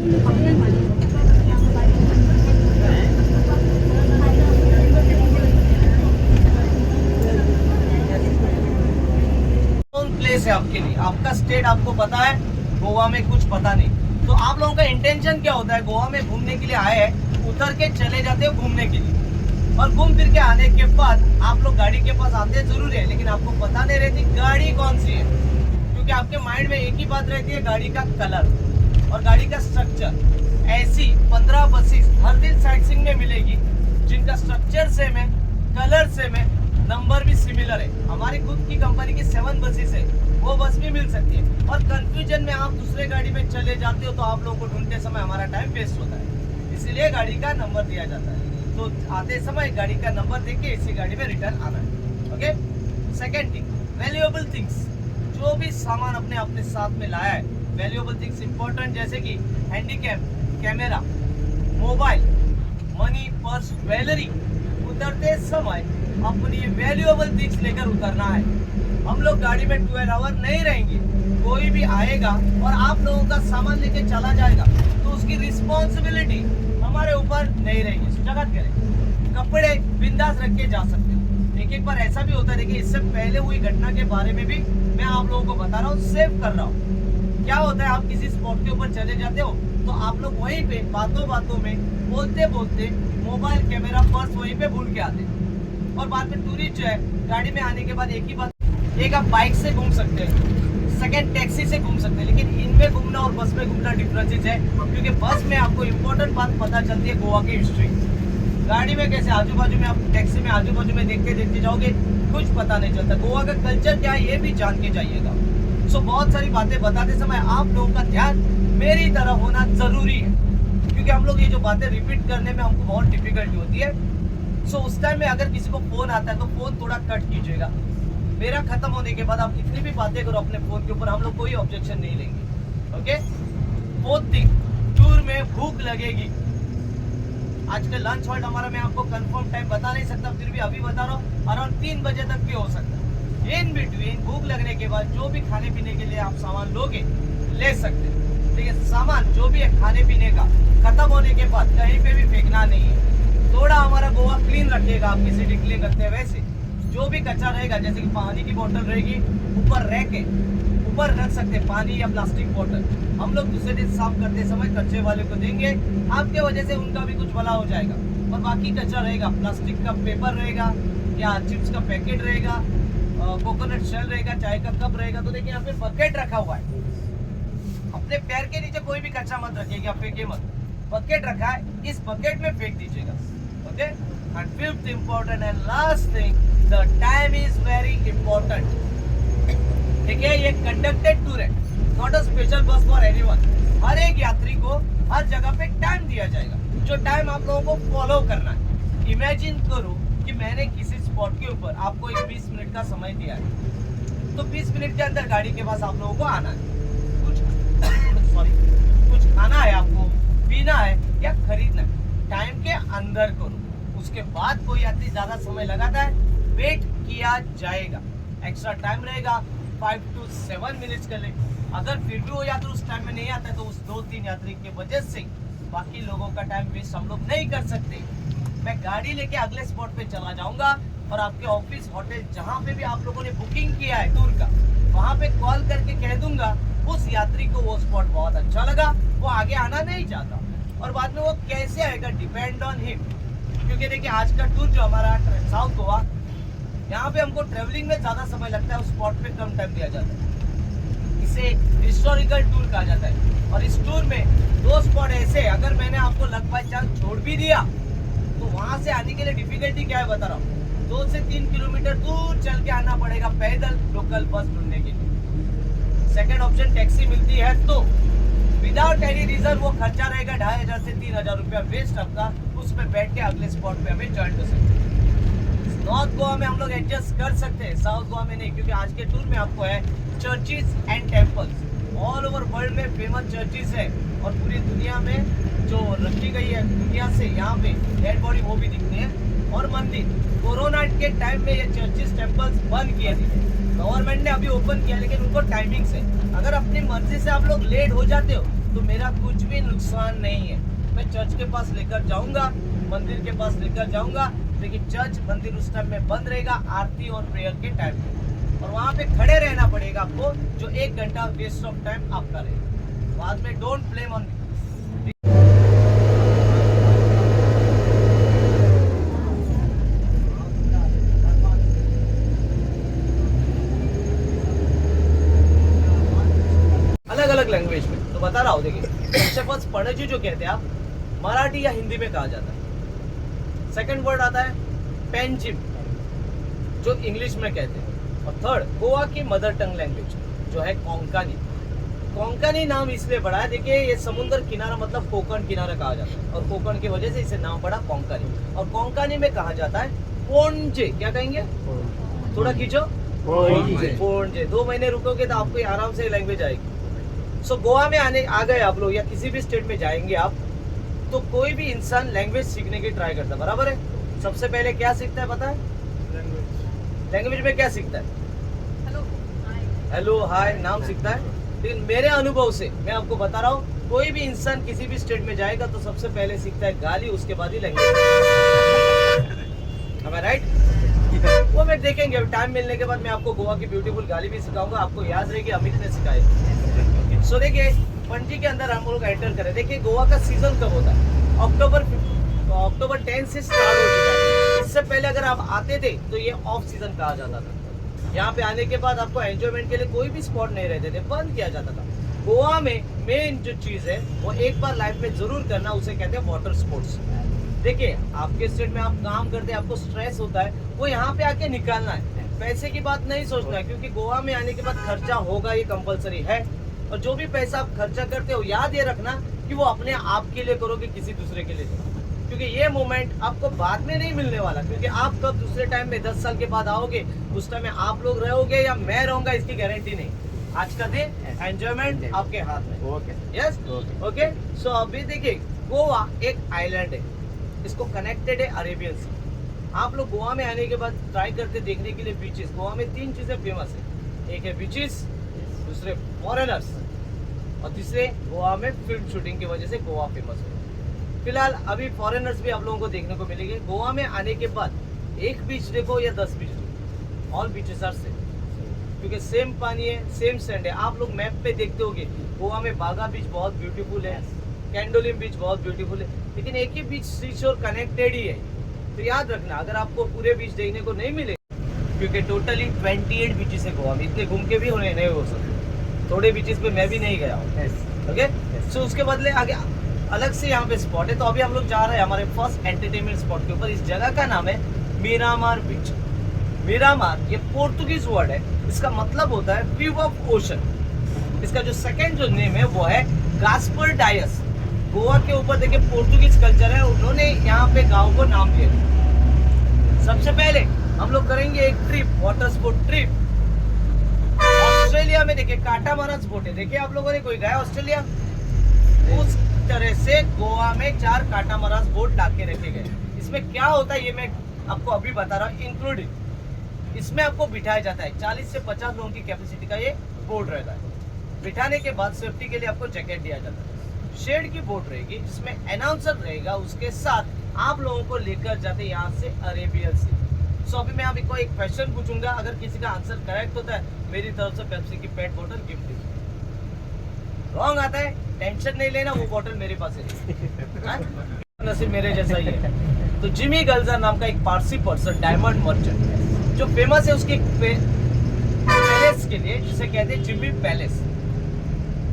Place है आपके लिए, आपका स्टेट आपको पता है, गोवा में कुछ पता नहीं। तो आप लोगों का इंटेंशन क्या होता है? गोवा में घूमने के लिए आए हैं, उतर के चले जाते हो घूमने के लिए, और घूम फिर के आने के बाद आप लोग गाड़ी के पास आते हैं जरूर है, लेकिन आपको पता नहीं रहती गाड़ी कौन सी है, क्योंकि आपके माइंड में एक ही बात रहती है, गाड़ी का कलर और गाड़ी का स्ट्रक्चर। ऐसी 15 बसेस हर दिन साइटसीइंग में मिलेगी, जिनका स्ट्रक्चर सेम है, कलर सेम है, नंबर भी सिमिलर है। हमारी खुद की कंपनी की 7 बसेस है, वो बस भी मिल सकती है। और कंफ्यूजन में आप दूसरे गाड़ी में चले जाते हो तो आप लोगों को ढूंढते समय हमारा टाइम वेस्ट होता है, इसीलिए गाड़ी का नंबर दिया जाता है। तो आते समय गाड़ी का नंबर देख के इसी गाड़ी में रिटर्न आना है। Okay. Second thing, valuable things, जो भी सामान अपने साथ में लाया है, वैल्यूएबल थिंग्स इंपॉर्टेंट, जैसे कि handicap, camera, mobile, money, purse, jewellery. उतरते समय अपनी वैल्यूएबल थिंग्स लेकर उतरना है। हम लोग गाड़ी में 12 आवर नहीं रहेंगे, कोई भी आएगा और आप लोगों का सामान लेके चला जाएगा तो उसकी रिस्पॉन्सिबिलिटी हमारे ऊपर नहीं रहेगी। जगत करें, कपड़े बिंदास रख के जा सकते हो। एक बार ऐसा भी होता है, देखिए इससे पहले हुई घटना के बारे में भी मैं आप लोगों को बता रहा हूँ, सेव कर रहा हूँ। क्या होता है, आप किसी स्पॉट के ऊपर चले जाते हो तो आप लोग वहीं पे बातों में बोलते बोलते मोबाइल, कैमरा, पर्स वहीं पे भूल के आते हैं। और बाद में टूरिस्ट जो है, गाड़ी में आने के बाद एक ही बात, एक आप बाइक से घूम सकते हैं, सेकंड टैक्सी से घूम सकते हैं, लेकिन इनमें घूमना और बस में घूमना डिफरेंसेस है। क्योंकि बस में आपको इम्पोर्टेंट बात पता चलती है, गोवा की हिस्ट्री। गाड़ी में कैसे आजू बाजू में, आप टैक्सी में आजू बाजू में देखते जाओगे, कुछ पता नहीं चलता। गोवा का कल्चर क्या है ये भी जान के जाइएगा। सो बहुत सारी बातें बताते समय आप लोगों का ध्यान मेरी तरफ होना जरूरी है, क्योंकि हम लोग ये जो बातें रिपीट करने में हमको बहुत डिफिकल्टी होती है। सो उस टाइम में अगर किसी को फोन आता है तो फोन थोड़ा कट कीजिएगा। मेरा खत्म होने के बाद आप कितनी भी बातें करो अपने फोन के ऊपर, हम लोग कोई ऑब्जेक्शन नहीं लेंगे। ओके। फोर्थ थिंग, टूर में भूख लगेगी। आज का लंच हॉल्ट हमारा, मैं आपको कंफर्म टाइम बता नहीं सकता, फिर भी अभी बता रहा हूँ, अराउंड 3 बजे तक भी हो सकता है। इन बिटवीन भूख लगने के बाद जो भी खाने पीने के लिए आप सामान लोगे ले सकते हैं। ठीक है, सामान जो भी है खाने पीने का खत्म होने के बाद कहीं पे भी फेंकना नहीं है। थोड़ा हमारा गोवा क्लीन रखिएगा, आपकी सिटी क्लीन रखते हैं वैसे। जो भी कचरा रहेगा, जैसे कि पानी की बोतल रहेगी, ऊपर रख के ऊपर रख सकते हैं पानी या प्लास्टिक बोतल। हम लोग दूसरे दिन साफ करते समय कचरे वाले को देंगे, आपके वजह से उनका भी कुछ भला हो जाएगा। और बाकी कचरा रहेगा, प्लास्टिक का पेपर रहेगा या चिप्स का पैकेट रहेगा, कोकोनट शेल रहेगा, चाय का कप रहेगा, तो देखिए यहाँ पे बकेट रखा हुआ है। अपने पैर के नीचे कोई भी कचरा मत रखिएगा, फेंके मत। बकेट रखा है, इस बकेट में फेंक दीजिएगा। Okay. And fifth important and last thing, the time is very important. देखिए ये कंडक्टेड टूर है, नॉट अ स्पेशल बस फॉर एनीवन। हर एक यात्री को हर जगह पे टाइम दिया जाएगा, जो टाइम आप लोगों को फॉलो करना है। इमेजिन करो कि मैंने किसी स्पॉट के ऊपर आपको एक 20 मिनट का समय दिया है, तो 20 मिनट के अंदर गाड़ी के पास आप लोगों को आना है। कुछ खाना है, आपको पीना है या खरीदना है, टाइम के अंदर करो। उसके बाद कोई यात्री ज्यादा समय लगाता है, वेट किया जाएगा। एक्स्ट्रा टाइम रहेगा, 5 to 7 मिनट्स के लिए। अगर फिर भी वो यात्री उस टाइम में नहीं आता है तो उस 2-3 यात्री के वजह से बाकी लोगों का टाइम वेस्ट हम लोग नहीं कर सकते। मैं गाड़ी लेके अगले स्पॉट पे चला जाऊंगा और आपके ऑफिस, होटल, जहाँ पे भी आप लोगों ने बुकिंग किया है टूर का, वहाँ पे कॉल करके कह दूंगा उस यात्री को वो स्पॉट बहुत अच्छा लगा, वो आगे आना नहीं चाहता। और बाद में वो कैसे आएगा, डिपेंड ऑन हिम। क्योंकि देखिए आज का टूर जो हमारा साउथ गोवा, यहाँ पे हमको ट्रेवलिंग में ज्यादा समय लगता है, उस स्पॉट पे कम टाइम दिया जाता है। इसे हिस्टोरिकल टूर कहा जाता है। और इस टूर में 2 स्पॉट ऐसे, अगर मैंने आपको लग बाय चांस छोड़ भी दिया तो वहां से आने के लिए डिफिकल्टी क्या है बता रहा हूँ, 2 से 3 किलोमीटर दूर चल के आना पड़ेगा पैदल, लोकल बस ढूंढने के लिए। सेकेंड ऑप्शन टैक्सी मिलती है तो विदाउट एनी रीजन वो खर्चा रहेगा 2500 से 3000 रुपया वेस्ट आपका, उस पर बैठ के अगले स्पॉट पे हमें ज्वाइन कर सकते हैं। नॉर्थ गोवा में हम लोग एडजस्ट कर सकते हैं, साउथ गोवा में नहीं, क्योंकि आज के टूर में आपको है churches and temples. All over world में फेमस चर्चिज है और पूरी दुनिया में जो रखी गई है दुनिया से, यहाँ पे डेड बॉडी वो भी दिखते हैं। और मंदिर, कोरोना के टाइम में ये चर्चिज टेम्पल्स बंद किए थे, गवर्नमेंट ने अभी ओपन किया, लेकिन उनको टाइमिंग से, अगर अपनी मर्जी से आप लोग लेट हो जाते हो तो मेरा कुछ भी नुकसान नहीं है। मैं चर्च के पास लेकर जाऊंगा, मंदिर के पास लेकर जाऊंगा, लेकिन चर्च मंदिर उस टाइम में बंद रहेगा आरती और प्रेयर के टाइम पे, और वहां पे खड़े रहना पड़ेगा आपको, जो 1 घंटा वेस्ट ऑफ टाइम आपका रहेगा। बाद में डोंट ब्लेम ऑन मी। अलग अलग लैंग्वेज में तो बता रहा हूँ। देखिए, सबसे फर्स्ट पणजी जो कहते हैं आप, मराठी या हिंदी में कहा जाता है। सेकंड वर्ड आता है पेंजिम, जो इंग्लिश में कहते हैं। और थर्ड, गोवा की मदर टंग लैंग्वेज जो है कोंकणी। कोंकणी नाम इसलिए पड़ा है, देखिए ये समुद्र किनारा मतलब कोकण किनारा कहा जाता है, और कोकण की वजह से इसे नाम पड़ा कोंकणी। और कोंकणी में कहा जाता है पोंजे। क्या कहेंगे? थोड़ा खींचो, पोंजे। 2 महीने रुकोगे तो आपको आराम से लैंग्वेज आएगी। सो गोवा में आ गए आप लोग, या किसी भी स्टेट में जाएंगे आप, तो कोई भी इंसान लैंग्वेज सीखने की ट्राई करता है, बराबर है। सबसे पहले क्या सीखता है पता है? लैंग्वेज में क्या सीखता है? हेलो, हाय, नाम सीखता है। लेकिन मेरे अनुभव से मैं आपको बता रहा हूँ, कोई भी इंसान किसी भी स्टेट में जाएगा तो सबसे पहले सीखता है गाली, उसके बाद ही लैंग्वेज। राइट? वो मैं देखेंगे टाइम मिलने के बाद। मैं आपको गोवा की ब्यूटीफुल गाली भी सिखाऊंगा, आपको याद रहेगी, अमित ने सिखाई। सो देखिए, पणजी के अंदर हम लोग एंटर करें। देखिए, गोवा का सीजन कब होता है? अक्टूबर 10 से स्टार्ट हो चुका है। इससे पहले अगर आप आते थे तो ये ऑफ सीजन कहा जाता था। यहाँ पे आने के बाद आपको एंजॉयमेंट के लिए कोई भी स्पॉट नहीं रहते थे, बंद किया जाता था। गोवा में मेन जो चीज है वो एक बार लाइफ में जरूर करना, उसे कहते हैं वाटर स्पोर्ट्स। देखिए, आपके स्टेट में आप काम करते हैं, आपको स्ट्रेस होता है, वो यहाँ पे आके निकालना है। पैसे की बात नहीं सोचना है, क्योंकि गोवा में आने के बाद खर्चा होगा, ये कंपलसरी है। और जो भी पैसा आप खर्चा करते हो, याद ये रखना कि वो अपने आप के लिए करोगे, किसी दूसरे के लिए नहीं। क्योंकि ये मोमेंट आपको बाद में नहीं मिलने वाला, क्योंकि आप कब दूसरे टाइम में 10 साल के बाद आओगे, उस टाइम में आप लोग रहोगे या मैं रहूंगा, इसकी गारंटी नहीं। आज का दिन एंजॉयमेंट आपके हाथ में। Okay, yes, okay. सो अभी देखिए, गोवा एक आइलैंड है, इसको कनेक्टेड है अरेबियन सी। आप लोग गोवा में आने के बाद ट्राई करते देखने के लिए बीचेस। गोवा में 3 चीजें फेमस है, एक है बीचेस, दूसरे फॉरेनर्स, और तीसरे गोवा में फिल्म शूटिंग की वजह से गोवा फेमस है। फिलहाल अभी फॉरेनर्स भी आप लोगों को देखने को मिलेंगे। गोवा में आने के बाद एक बीच देखो या 10 बीच देखो, ऑल बीचेस आर सेम, क्योंकि सेम पानी है, सेम सैंड है। आप लोग मैप पे देखते होंगे, गोवा में बागा बीच बहुत ब्यूटीफुल है, कैंडोलिम बीच बहुत ब्यूटीफुल है, लेकिन एक ही बीच सी शोर कनेक्टेड ही है। तो याद रखना, अगर आपको पूरे बीच देखने को नहीं मिले, क्योंकि टोटली 28 बीचेस है गोवा में, इतने घूम के भी होने नहीं हो सकते। थोड़े बीचेस पे मैं भी नहीं गया हूँ, ओके। सो उसके बदले आगे अलग से यहाँ पे स्पॉट है। तो अभी हम लोग जा रहे हैं हमारे फर्स्ट एंटरटेनमेंट स्पॉट के ऊपर। इस जगह का नाम है मिरामार बीच। मिरामार ये पोर्तुगीज वर्ड है, इसका मतलब होता है व्यू ऑफ ओशन। इसका जो सेकंड जो नेम है वो है गास्पर डायस। गोवा के ऊपर देखिए पोर्तुगीज कल्चर है, उन्होंने यहाँ पे गांव को नाम दिया। सबसे पहले हम लोग करेंगे एक trip, water sport trip. Australia में देखिए काटामारस बोट है, देखिए आप लोगों ने कोई गया ऑस्ट्रेलिया? उस तरह से गोवा में 4 काटामारस बोट लाके रखे गए। इसमें क्या होता है ये मैं आपको अभी बता रहा हूँ, इंक्लूडिंग इसमें आपको बिठाया जाता है। 40 से 50 लोगों की कैपेसिटी का ये बोट रहता है। बिठाने के बाद सेफ्टी के लिए आपको जैकेट दिया जाता है। शेड की बोट रहेगी जिसमें अनाउंसर रहेगा, उसके साथ आप लोगों को लेकर जाते हैं यहाँ से अरेबियन सी। सो अभी मैं आपको एक क्वेश्चन पूछूंगा, अगर किसी का आंसर करेक्ट होता है मेरी तरफ से पेप्सी की पेट बोतल गिफ्ट दी। रॉन्ग आता है टेंशन नहीं लेना, वो बोतल मेरे पास है, नसीब मेरे जैसा ही है। तो जिमी गल्जर नाम का एक पारसी पर्सन, डायमंड मर्चेंट, जो फेमस है उसके पैलेस के लिए, जिसे कहते हैं जिमी पैलेस।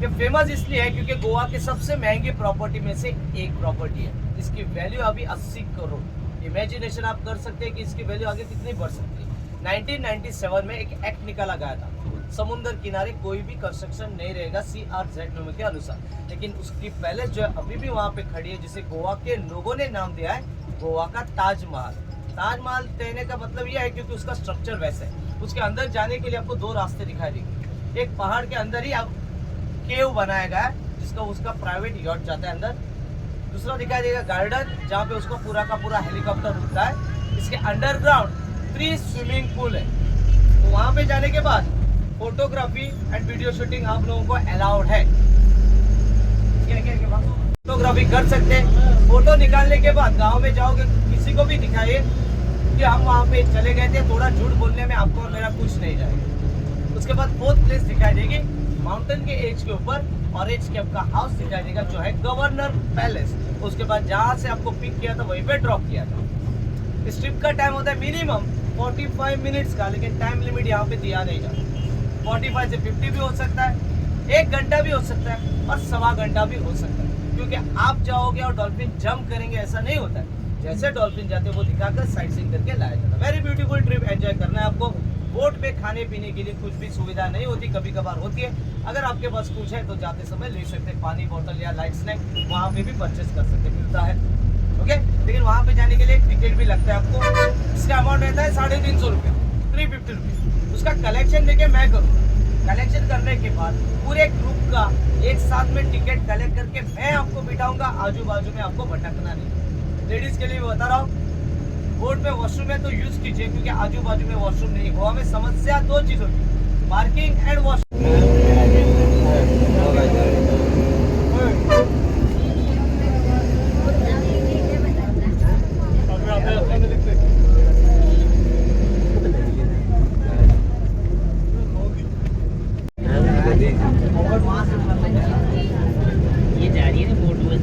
ये फेमस इसलिए है क्योंकि गोवा के सबसे महंगी प्रॉपर्टी में से एक प्रॉपर्टी है। इसकी वैल्यू अभी 80 करोड़। इमेजिनेशन आप कर सकते हैं कि इसकी वैल्यू आगे कितनी बढ़ सकती है। 1997 में एक एक्ट निकाला गया था, समुद्र किनारे कोई भी कंस्ट्रक्शन नहीं रहेगा CRZ नंबर के अनुसार। लेकिन उसकी पैलेस जो है अभी भी वहाँ पे खड़ी है, जिसे गोवा के लोगों ने नाम दिया है गोवा का ताजमहल। ताजमहल कहने का मतलब यह है क्योंकि उसका स्ट्रक्चर वैसा है। उसके अंदर जाने के लिए आपको 2 रास्ते दिखाई देंगे। एक पहाड़ के अंदर ही आप केव बनाया गया है, जिसका उसका प्राइवेट यॉट जाता है अंदर। दूसरा दिखाई देगा गार्डन, जहाँ पे उसको पूरा का पूरा हेलीकॉप्टर रुकता है। इसके अंडरग्राउंड 3 स्विमिंग पूल है। तो वहाँ पे जाने के बाद फोटोग्राफी एंड वीडियो शूटिंग आप लोगों को अलाउड है। फोटोग्राफी कर सकते हैं। फोटो निकालने के बाद गांव में जाओगे, किसी को भी दिखाइए कि हम वहाँ पे चले गए थे, थोड़ा झूठ बोलने में आपको मेरा कुछ नहीं जाएगा। उसके बाद फोर्थ प्लेस दिखाई देगी माउंटेन के एज के ऊपर, ऑरेंज कैप का हाउस दिखाई देगा जो है गवर्नर पैलेस। उसके बाद जहाँ से आपको पिक किया था वहीं पे ड्रॉप किया था। इस ट्रिप का टाइम होता है मिनिमम 45 मिनट्स का, लेकिन टाइम लिमिट यहाँ पे दिया नहीं जाता। 45 से 50 भी हो सकता है, 1 घंटा भी हो सकता है और 1.25 घंटा भी हो सकता है, क्योंकि आप जाओगे और डॉल्फिन जंप करेंगे ऐसा नहीं होता है। जैसे डॉल्फिन जाते हैं वो दिखाकर साइट सीइंग करके लाया जाता है। वेरी ब्यूटीफुल ट्रिप एंजॉय करना है आपको। बोट पे खाने पीने के लिए कुछ भी सुविधा नहीं होती, कभी कभार होती है। अगर आपके पास कुछ है तो जाते समय ले सकते हैं, पानी बोतल या लाइट स्नैक वहाँ पे भी परचेस कर सकते हैं, मिलता है। ओके, लेकिन वहाँ पे जाने के लिए टिकट भी लगता है आपको। इसका अमाउंट रहता है 350 रुपये, 350 रुपये। उसका कलेक्शन देखिए मैं करूँगा। कलेक्शन करने के बाद पूरे ग्रुप का एक साथ में टिकट कलेक्ट करके मैं आपको बिठाऊंगा, आजू बाजू में आपको भटकना नहीं। लेडीज के लिए बता रहा हूँ, बोट में वॉशरूम है तो यूज कीजिए, क्योंकि आजू बाजू में वॉशरूम नहीं। गोवा में समस्या 2 चीजों की, पार्किंग एंड वॉशरूम। ये जा रही है ना बोट में,